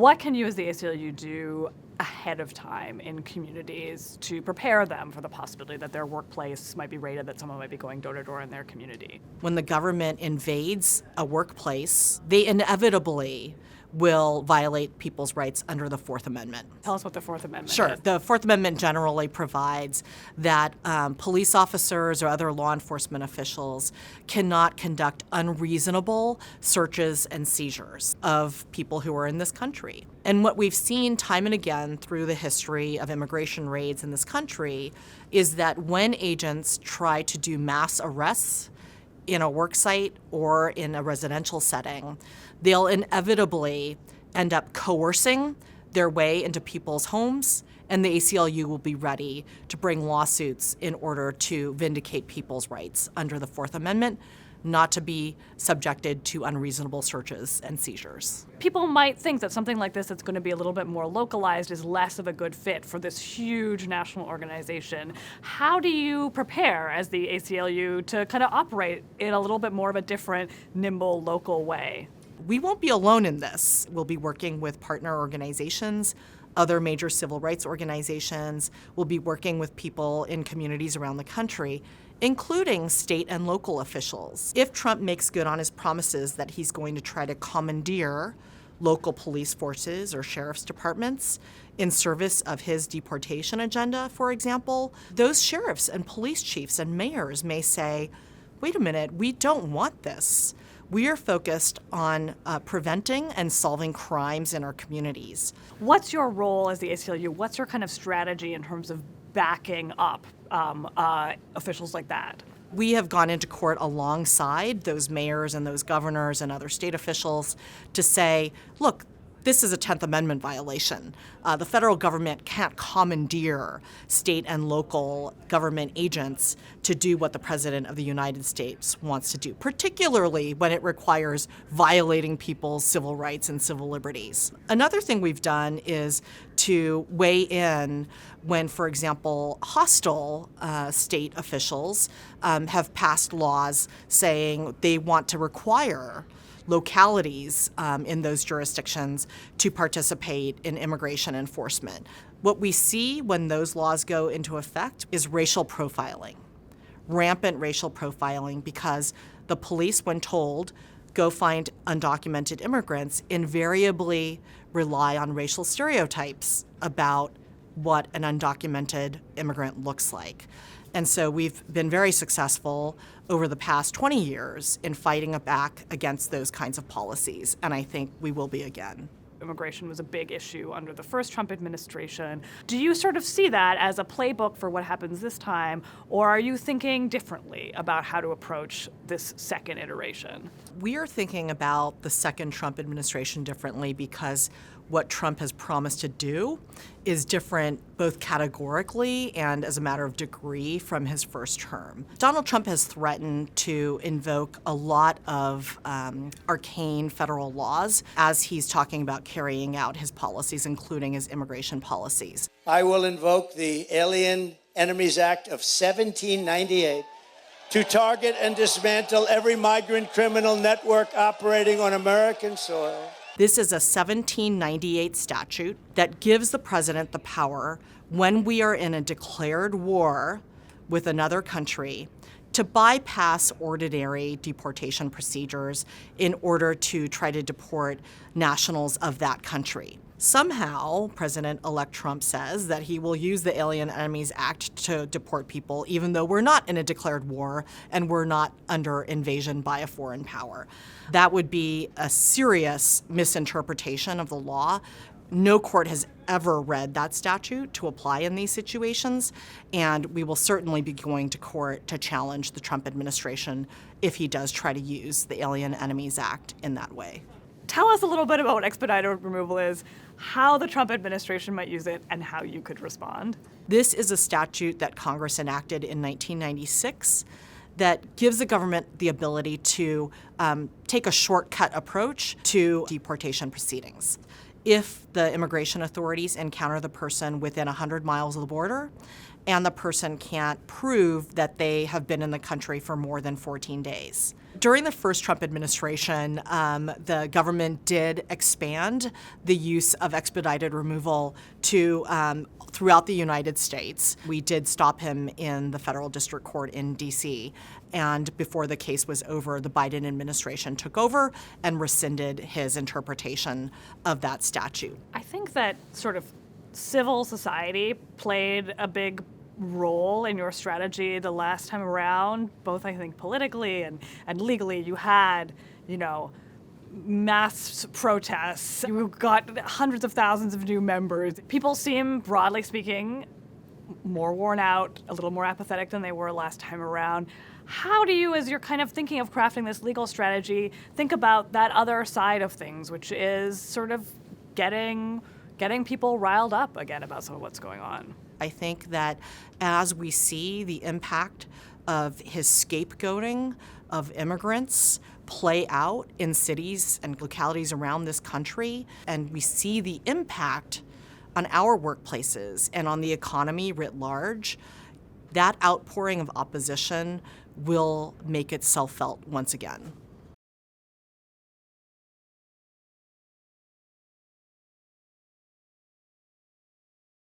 What can you as the ACLU do ahead of time in communities to prepare them for the possibility that their workplace might be raided, that someone might be going door to door in their community? When the government invades a workplace, they inevitably will violate people's rights under the Fourth Amendment. Tell us what the Fourth Amendment Sure. is. The Fourth Amendment generally provides that police officers or other law enforcement officials cannot conduct unreasonable searches and seizures of people who are in this country. And what we've seen time and again through the history of immigration raids in this country is that when agents try to do mass arrests in a work site or in a residential setting, they'll inevitably end up coercing their way into people's homes, and the ACLU will be ready to bring lawsuits in order to vindicate people's rights under the Fourth Amendment, not to be subjected to unreasonable searches and seizures. People might think that something like this that's going to be a little bit more localized is less of a good fit for this huge national organization. How do you prepare as the ACLU to kind of operate in a little bit more of a different, nimble, local way? We won't be alone in this. We'll be working with partner organizations, other major civil rights organizations. We'll be working with people in communities around the country, including state and local officials. If Trump makes good on his promises that he's going to try to commandeer local police forces or sheriff's departments in service of his deportation agenda, for example, those sheriffs and police chiefs and mayors may say, wait a minute, we don't want this. We are focused on preventing and solving crimes in our communities. What's your role as the ACLU? What's your kind of strategy in terms of backing up officials like that? We have gone into court alongside those mayors and those governors and other state officials to say, look, this is a 10th Amendment violation. The federal government can't commandeer state and local government agents to do what the President of the United States wants to do, particularly when it requires violating people's civil rights and civil liberties. Another thing we've done is to weigh in when, for example, hostile state officials have passed laws saying they want to require localities in those jurisdictions to participate in immigration enforcement. What we see when those laws go into effect is racial profiling, rampant racial profiling, because the police, when told, go find undocumented immigrants, invariably rely on racial stereotypes about what an undocumented immigrant looks like. And so we've been very successful over the past 20 years in fighting back against those kinds of policies, and I think we will be again. Immigration was a big issue under the first Trump administration. Do you sort of see that as a playbook for what happens this time, or are you thinking differently about how to approach this second iteration? We are thinking about the second Trump administration differently because what Trump has promised to do is different both categorically and as a matter of degree from his first term. Donald Trump has threatened to invoke a lot of arcane federal laws as he's talking about carrying out his policies, including his immigration policies. I will invoke the Alien Enemies Act of 1798 to target and dismantle every migrant criminal network operating on American soil. This is a 1798 statute that gives the president the power, when we are in a declared war with another country, to bypass ordinary deportation procedures in order to try to deport nationals of that country. Somehow, President-elect Trump says that he will use the Alien Enemies Act to deport people, even though we're not in a declared war and we're not under invasion by a foreign power. That would be a serious misinterpretation of the law. No court has ever read that statute to apply in these situations, and we will certainly be going to court to challenge the Trump administration if he does try to use the Alien Enemies Act in that way. Tell us a little bit about what expedited removal is, how the Trump administration might use it, and how you could respond. This is a statute that Congress enacted in 1996 that gives the government the ability to take a shortcut approach to deportation proceedings. If the immigration authorities encounter the person within 100 miles of the border and the person can't prove that they have been in the country for more than 14 days. During the first Trump administration, the government did expand the use of expedited removal to throughout the United States. We did stop him in the federal district court in D.C., and before the case was over, the Biden administration took over and rescinded his interpretation of that statute. I think that sort of civil society played a big role in your strategy the last time around, both I think politically and legally. You had, mass protests. You got hundreds of thousands of new members. People seem, broadly speaking, more worn out, a little more apathetic than they were last time around. How do you, as you're kind of thinking of crafting this legal strategy, think about that other side of things, which is sort of getting people riled up again about some of what's going on? I think that as we see the impact of his scapegoating of immigrants play out in cities and localities around this country, and we see the impact on our workplaces and on the economy writ large, that outpouring of opposition will make itself felt once again.